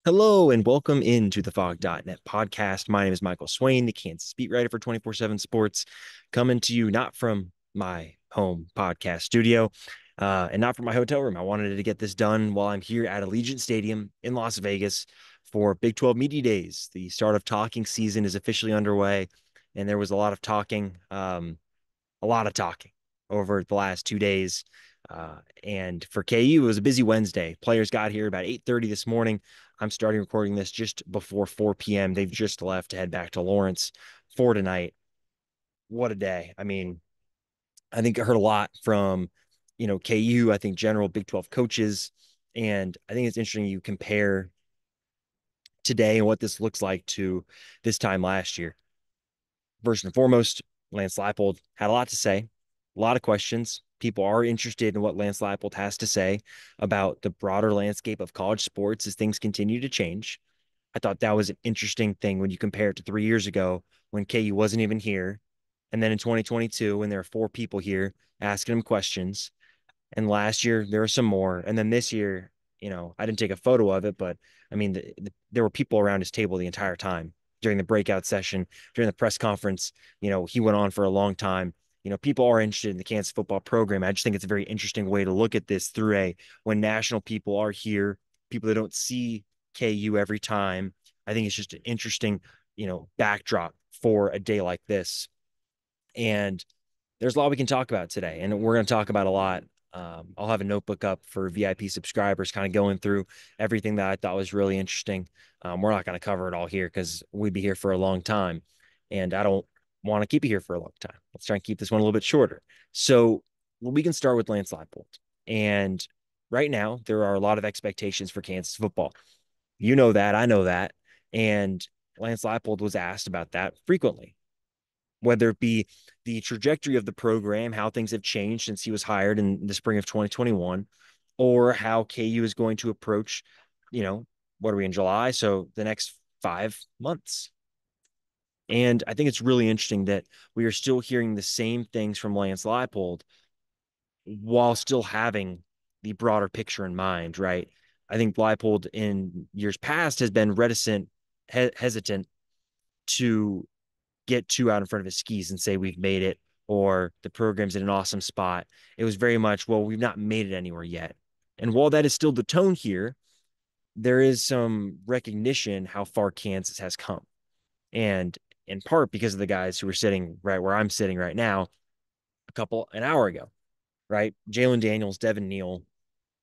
Hello and welcome into the Fog.net podcast. My name is Michael Swain, the Kansas beat writer for 24/7 Sports, coming to you not from my home podcast studio and not from my hotel room. I wanted to get this done while I'm here at Allegiant Stadium in Las Vegas for Big 12 Media Days. The start of talking season is officially underway, and there was a lot of talking, over the last 2 days. And for KU, it was a busy Wednesday. Players got here about 8:30 this morning. I'm starting recording this just before 4 p.m. They've just left to head back to Lawrence for tonight. What a day. I mean, I think I heard a lot from, KU, I think general Big 12 coaches. And I think it's interesting you compare today and what this looks like to this time last year. First and foremost, Lance Leipold had a lot to say, a lot of questions. People are interested in what Lance Leipold has to say about the broader landscape of college sports as things continue to change. I thought that was an interesting thing when you compare it to 3 years ago when KU wasn't even here. And then in 2022, when there are four people here asking him questions. And last year, there were some more. And then this year, I didn't take a photo of it, but I mean, there were people around his table the entire time during the breakout session, during the press conference. He went on for a long time. People are interested in the Kansas football program. I just think it's a very interesting way to look at this through when national people are here, people that don't see KU every time. I think it's just an interesting, backdrop for a day like this. And there's a lot we can talk about today, and we're going to talk about a lot. I'll have a notebook up for VIP subscribers, kind of going through everything that I thought was really interesting. We're not going to cover it all here because we'd be here for a long time, and I don't want to keep you here for a long time. Let's try and keep this one a little bit shorter. So we can start with Lance Leipold. And right now, there are a lot of expectations for Kansas football. You know that, I know that. And Lance Leipold was asked about that frequently, whether it be the trajectory of the program, how things have changed since he was hired in the spring of 2021, or how KU is going to approach, what are we in July? So the next 5 months. And I think it's really interesting that we are still hearing the same things from Lance Leipold while still having the broader picture in mind, right? I think Leipold in years past has been hesitant to get too out in front of his skis and say we've made it or the program's in an awesome spot. It was very much, well, we've not made it anywhere yet. And while that is still the tone here, there is some recognition how far Kansas has come. And in part because of the guys who were sitting right where I'm sitting right now, an hour ago, right? Jalen Daniels, Devin Neal,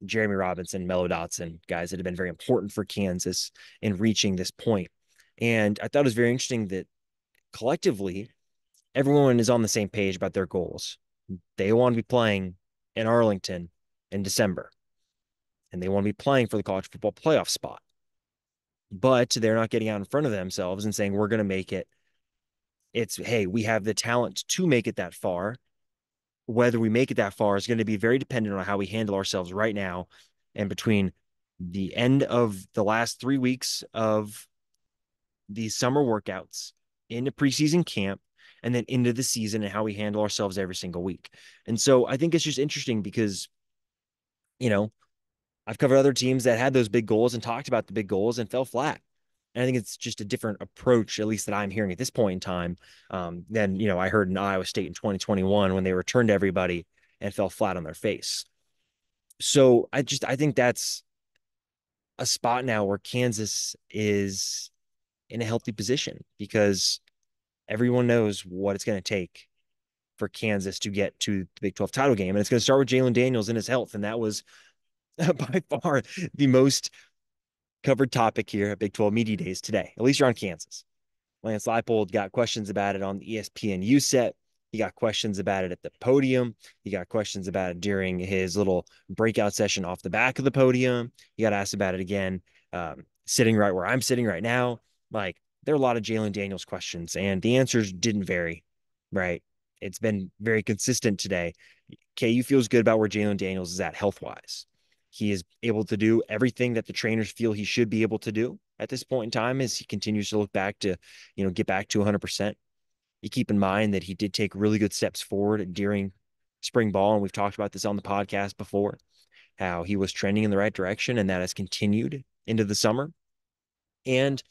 Jeremy Robinson, Mello Dotson, guys that have been very important for Kansas in reaching this point. And I thought it was very interesting that collectively, everyone is on the same page about their goals. They want to be playing in Arlington in December, and they want to be playing for the college football playoff spot. But they're not getting out in front of themselves and saying, we're going to make it. It's, hey, we have the talent to make it that far. Whether we make it that far is going to be very dependent on how we handle ourselves right now. And between the end of the last 3 weeks of these summer workouts into preseason camp and then into the season and how we handle ourselves every single week. And so I think it's just interesting because, you know, I've covered other teams that had those big goals and talked about the big goals and fell flat. And I think it's just a different approach, at least that I'm hearing at this point in time, than, I heard in Iowa State in 2021 when they returned to everybody and fell flat on their face. So I think that's a spot now where Kansas is in a healthy position because everyone knows what it's going to take for Kansas to get to the Big 12 title game. And it's going to start with Jalen Daniels and his health. And that was by far the most covered topic here at Big 12 Media Days today, at least you're on Kansas. Lance Leipold got questions about it on the ESPN set. He got questions about it at the podium. He got questions about it during his little breakout session off the back of the podium. He got asked about it again, sitting right where I'm sitting right now. Like, there are a lot of Jalen Daniels questions, and the answers didn't vary, right? It's been very consistent today. KU feels good about where Jalen Daniels is at health wise. He is able to do everything that the trainers feel he should be able to do at this point in time as he continues to look back to, get back to 100%. You keep in mind that he did take really good steps forward during spring ball. And we've talked about this on the podcast before, how he was trending in the right direction and that has continued into the summer. And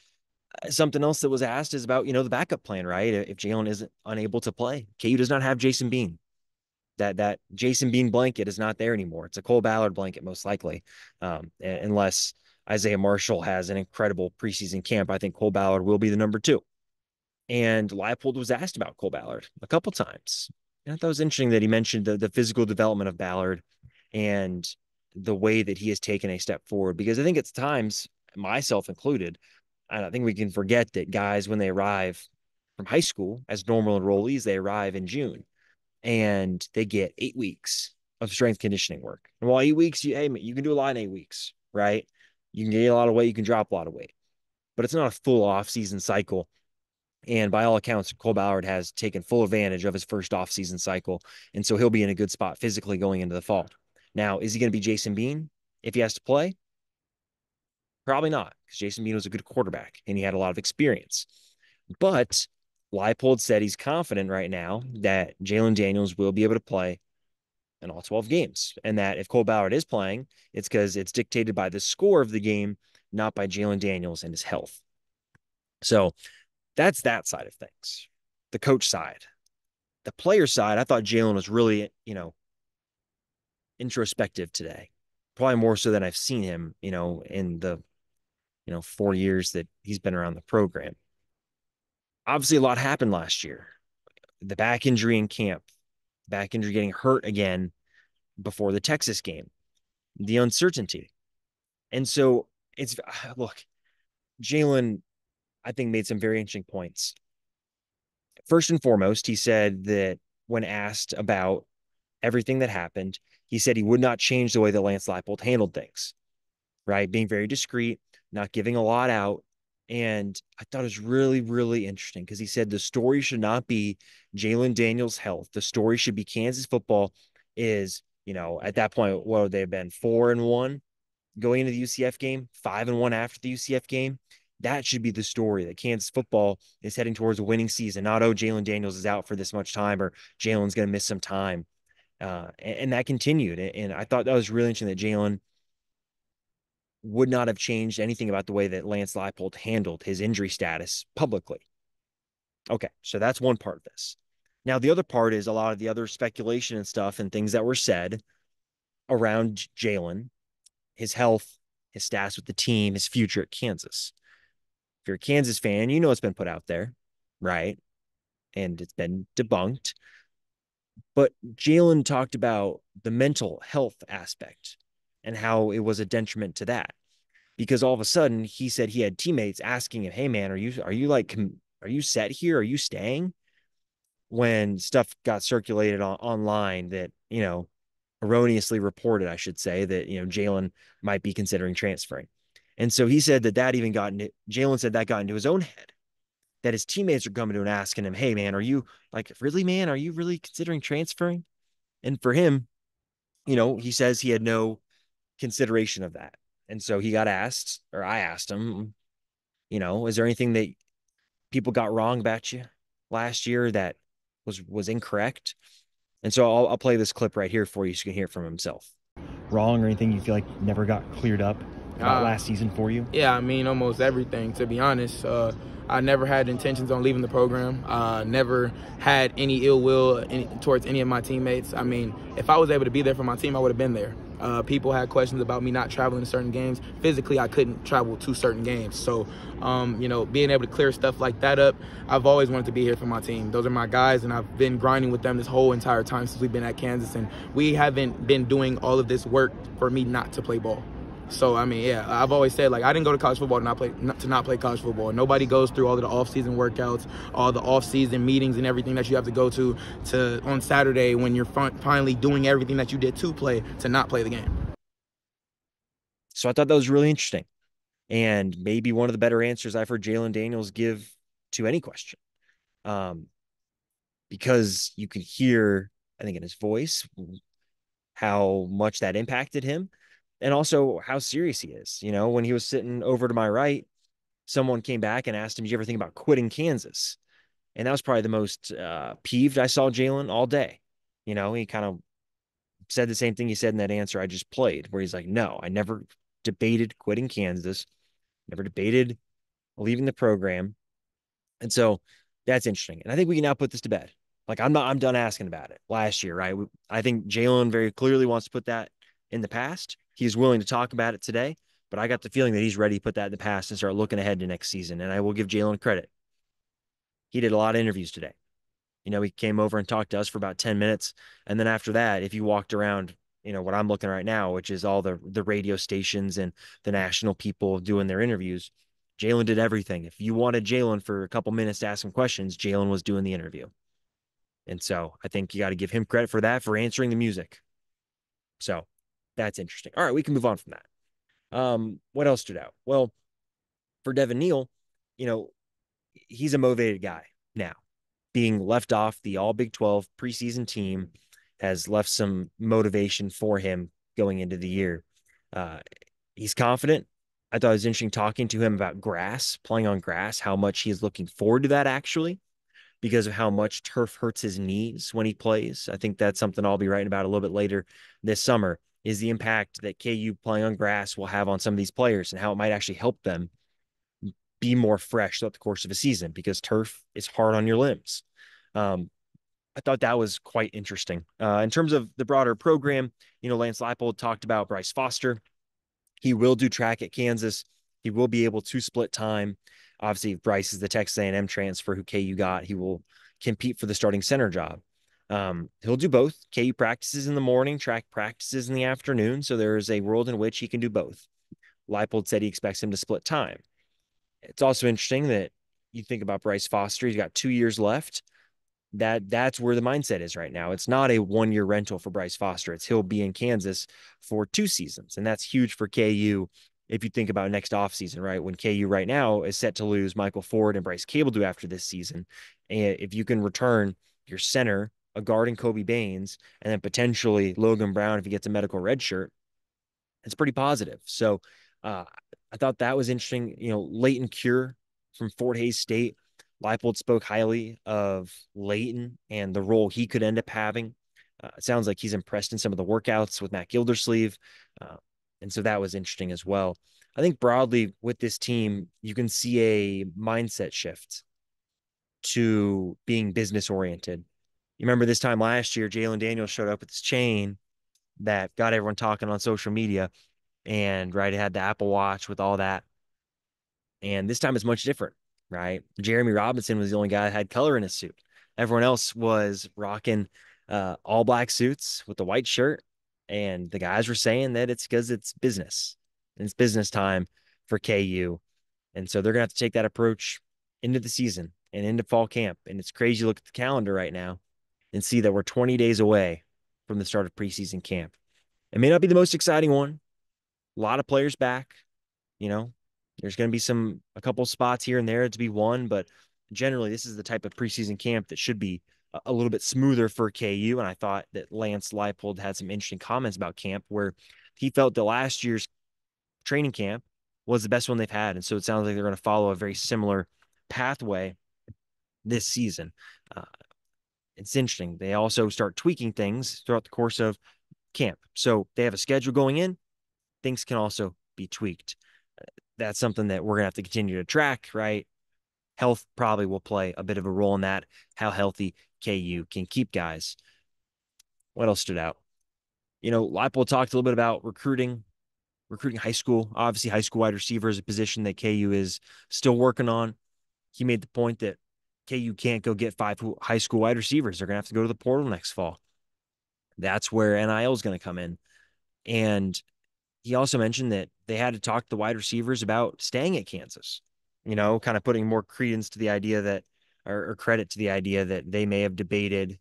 something else that was asked is about, the backup plan, right? If Jalen isn't unable to play, KU does not have Jason Bean. That Jason Bean blanket is not there anymore. It's a Cole Ballard blanket, most likely, unless Isaiah Marshall has an incredible preseason camp. I think Cole Ballard will be the number two. And Leipold was asked about Cole Ballard a couple times. And I thought it was interesting that he mentioned the physical development of Ballard and the way that he has taken a step forward. Because I think it's times, myself included, I don't think we can forget that guys, when they arrive from high school as normal enrollees, they arrive in June and they get 8 weeks of strength conditioning work. And while 8 weeks, you can do a lot in 8 weeks, right? You can gain a lot of weight, you can drop a lot of weight, but it's not a full off-season cycle. And by all accounts, Cole Ballard has taken full advantage of his first off-season cycle, and so he'll be in a good spot physically going into the fall. Now, is he going to be Jason Bean if he has to play? Probably not, because Jason Bean was a good quarterback and he had a lot of experience. But Leipold said he's confident right now that Jalen Daniels will be able to play in all 12 games. And that if Cole Ballard is playing, it's because it's dictated by the score of the game, not by Jalen Daniels and his health. So that's that side of things. The coach side. The player side, I thought Jalen was really, introspective today. Probably more so than I've seen him, in the 4 years that he's been around the program. Obviously, a lot happened last year. The back injury in camp, back injury getting hurt again before the Texas game, the uncertainty. And so look, Jalen, I think, made some very interesting points. First and foremost, he said that when asked about everything that happened, he said he would not change the way that Lance Leipold handled things, right? Being very discreet, not giving a lot out. And I thought it was really, really interesting because he said the story should not be Jalen Daniels' health. The story should be Kansas football is, at that point, what would they have been, 4-1 going into the UCF game, 5-1 after the UCF game. That should be the story that Kansas football is heading towards a winning season. Not, oh, Jalen Daniels is out for this much time or Jalen's going to miss some time. And that continued. And I thought that was really interesting that Jalen would not have changed anything about the way that Lance Leipold handled his injury status publicly. Okay, so that's one part of this. Now, the other part is a lot of the other speculation and stuff and things that were said around Jalen, his health, his status with the team, his future at Kansas. If you're a Kansas fan, it's been put out there, right? And it's been debunked. But Jalen talked about the mental health aspect and how it was a detriment to that. Because all of a sudden he said he had teammates asking him, "Hey man, are you set here? Are you staying?" When stuff got circulated online that, erroneously reported, I should say, that, Jalen might be considering transferring. And so he said that even got into, Jalen said that got into his own head, that his teammates are coming to him and asking him, "Hey man, are you really, man, are you really considering transferring?" And for him, he says he had no consideration of that. And so he got asked, or I asked him, is there anything that people got wrong about you last year that was incorrect? And so I'll play this clip right here for you so you can hear it from himself. Wrong or anything you feel like never got cleared up about last season for you? Yeah, I mean, almost everything, to be honest. I never had intentions on leaving the program. Never had any ill will towards any of my teammates. I mean, if I was able to be there for my team, I would have been there. People had questions about me not traveling to certain games. Physically, I couldn't travel to certain games. So, being able to clear stuff like that up, I've always wanted to be here for my team. Those are my guys, and I've been grinding with them this whole entire time since we've been at Kansas. And we haven't been doing all of this work for me not to play ball. So, I mean, yeah, I've always said, I didn't go to college football to not play college football. Nobody goes through all of the off-season workouts, all the off-season meetings and everything that you have to go to on Saturday when you're finally doing everything that you did to play to not play the game. So I thought that was really interesting and maybe one of the better answers I've heard Jalen Daniels give to any question. Because you could hear, I think, in his voice, how much that impacted him and also how serious he is. When he was sitting over to my right, someone came back and asked him, "Did you ever think about quitting Kansas?" And that was probably the most peeved I saw Jalen all day. He kind of said the same thing he said in that answer I just played, where he's like, "No, I never debated quitting Kansas, never debated leaving the program. And so that's interesting. And I think we can now put this to bed. Like I'm done asking about it last year, right? I think Jalen very clearly wants to put that in the past. He's willing to talk about it today, but I got the feeling that he's ready to put that in the past and start looking ahead to next season. And I will give Jalen credit. He did a lot of interviews today. He came over and talked to us for about 10 minutes. And then after that, if you walked around, what I'm looking right now, which is all the radio stations and the national people doing their interviews, Jalen did everything. If you wanted Jalen for a couple minutes to ask some questions, Jalen was doing the interview. And so I think you got to give him credit for that, for answering the music. So that's interesting. All right, we can move on from that. What else stood out? Well, for Devin Neal, you know, he's a motivated guy now. Being left off the All Big 12 preseason team has left some motivation for him going into the year. Uh, he's confident. I thought it was interesting talking to him about grass, playing on grass, how much he is looking forward to that actually, because of how much turf hurts his knees when he plays. I think that's something I'll be writing about a little bit later this summer, is the impact that KU playing on grass will have on some of these players and how it might actually help them be more fresh throughout the course of a season, because turf is hard on your limbs. Um, I thought that was quite interesting. In terms of the broader program, Lance Leipold talked about Bryce Foster. He will do track at Kansas. He will be able to split time. Obviously, if Bryce is the Texas A&M transfer who KU got, he will compete for the starting center job. He'll do both. KU practices in the morning, track practices in the afternoon. So there is a world in which he can do both. Leipold said he expects him to split time. It's also interesting that you think about Bryce Foster. He's got 2 years left. That's where the mindset is right now. It's not a 1 year rental for Bryce Foster. It's he'll be in Kansas for 2 seasons. And that's huge for KU if you think about next offseason, right? When KU right now is set to lose Michael Ford and Bryce Cable do after this season. And if you can return your center, a guard in Kobe Baines, and then potentially Logan Brown if he gets a medical red shirt, it's pretty positive. So uh, I thought that was interesting. Leighton Cure from Fort Hays State. Leipold spoke highly of Leighton and the role he could end up having. It sounds like he's impressed in some of the workouts with Matt Gildersleeve. Uh, and so that was interesting as well. I think broadly with this team, you can see a mindset shift to being business oriented. You remember this time last year, Jalen Daniels showed up with his chain that got everyone talking on social media, and right, it had the Apple Watch with all that. And this time it's much different, right? Jeremy Robinson was the only guy that had color in his suit. Everyone else was rocking all black suits with the white shirt. And the guys were saying that it's because it's business and it's business time for KU. And so they're going to have to take that approach into the season and into fall camp. And it's crazy to look at the calendar right now and see that we're 20 days away from the start of preseason camp. It may not be the most exciting one. A lot of players back, you know, there's going to be a couple spots here and there to be won, but generally this is the type of preseason camp that should be a little bit smoother for KU. And I thought that Lance Leipold had some interesting comments about camp where he felt that last year's training camp was the best one they've had. And so it sounds like they're going to follow a very similar pathway this season. Uh, it's interesting. They also start tweaking things throughout the course of camp. So they have a schedule going in. Things can also be tweaked. That's something that we're going to have to continue to track, right? Health probably will play a bit of a role in that, how healthy KU can keep guys. What else stood out? Leipold talked a little bit about recruiting high school. Obviously, high school wide receiver is a position that KU is still working on. He made the point that KU can't go get 5 high school wide receivers. They're going to have to go to the portal next fall. That's where NIL is going to come in. And he also mentioned that they had to talk to the wide receivers about staying at Kansas, kind of putting more credence to the idea that, or credit to the idea that they may have debated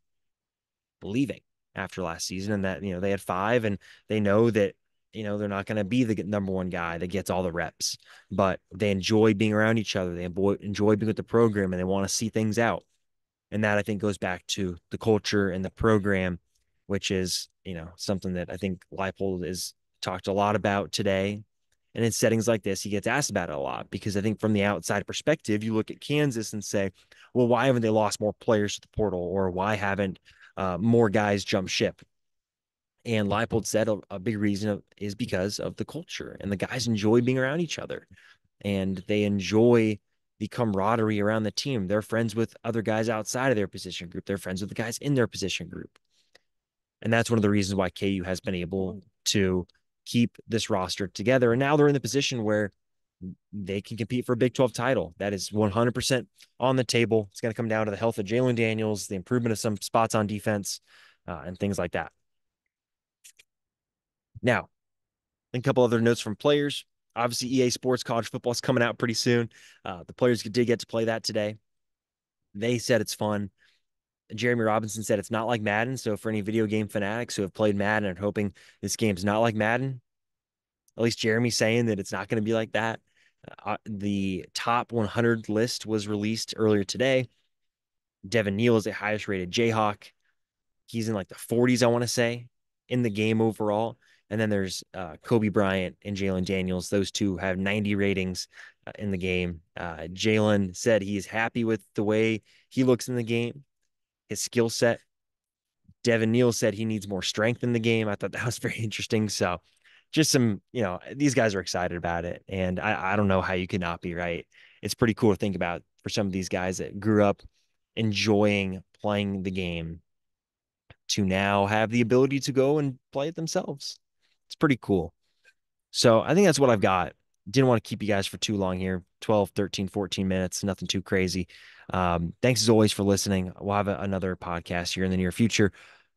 leaving after last season, and that, they had 5 and they know that, they're not going to be the number one guy that gets all the reps, but they enjoy being around each other. They enjoy being with the program and they want to see things out. And that I think goes back to the culture and the program, which is, something that I think Leipold is talked a lot about today. And in settings like this, he gets asked about it a lot, because I think from the outside perspective, you look at Kansas and say, well, why haven't they lost more players to the portal? Or why haven't more guys jump ship? And Leipold said a big reason is because of the culture, and the guys enjoy being around each other, and they enjoy the camaraderie around the team. They're friends with other guys outside of their position group. They're friends with the guys in their position group. And that's one of the reasons why KU has been able to keep this roster together. And now they're in the position where they can compete for a Big 12 title. That is 100% on the table. It's going to come down to the health of Jalen Daniels, the improvement of some spots on defense, and things like that. Now, a couple other notes from players. Obviously, EA Sports College Football is coming out pretty soon. The players did get to play that today. They said it's fun. Jeremy Robinson said it's not like Madden. So for any video game fanatics who have played Madden and hoping this game's not like Madden, at least Jeremy's saying that it's not going to be like that. The top 100 list was released earlier today. Devin Neal is the highest rated Jayhawk. He's in like the 40s, I want to say, in the game overall. And then there's Kobe Bryant and Jalen Daniels. Those two have 90 ratings in the game. Jalen said he's happy with the way he looks in the game, his skill set. Devin Neal said he needs more strength in the game. I thought that was very interesting. So just some, these guys are excited about it. And I don't know how you could not be, right. It's pretty cool to think about for some of these guys that grew up enjoying playing the game to now have the ability to go and play it themselves. It's pretty cool. So I think that's what I've got. Didn't want to keep you guys for too long here. 12, 13, 14 minutes, nothing too crazy. Thanks as always for listening. We'll have another podcast here in the near future.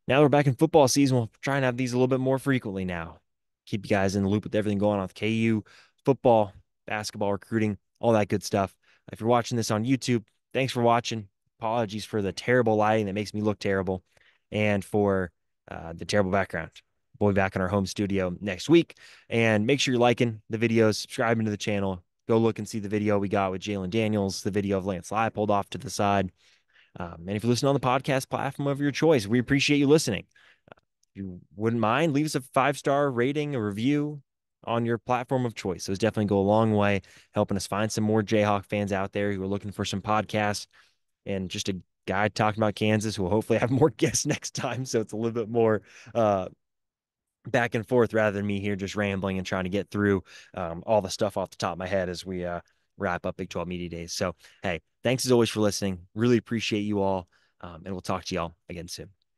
Now that we're back in football season, we'll try and have these a little bit more frequently now. Keep you guys in the loop with everything going on with KU, football, basketball, recruiting, all that good stuff. If you're watching this on YouTube, thanks for watching. Apologies for the terrible lighting that makes me look terrible and for the terrible background. We'll be back in our home studio next week. And make sure you're liking the videos, subscribing to the channel. Go look and see the video we got with Jalen Daniels, the video of Lance Leipold off to the side. And if you listen on the podcast platform of your choice, we appreciate you listening. If you wouldn't mind, leave us a 5-star rating, a review on your platform of choice. Those definitely go a long way, helping us find some more Jayhawk fans out there who are looking for some podcasts and just a guy talking about Kansas who will hopefully have more guests next time. So it's a little bit more back and forth rather than me here just rambling and trying to get through all the stuff off the top of my head as we wrap up Big 12 Media Days. So, hey, thanks as always for listening. Really appreciate you all. And we'll talk to y'all again soon.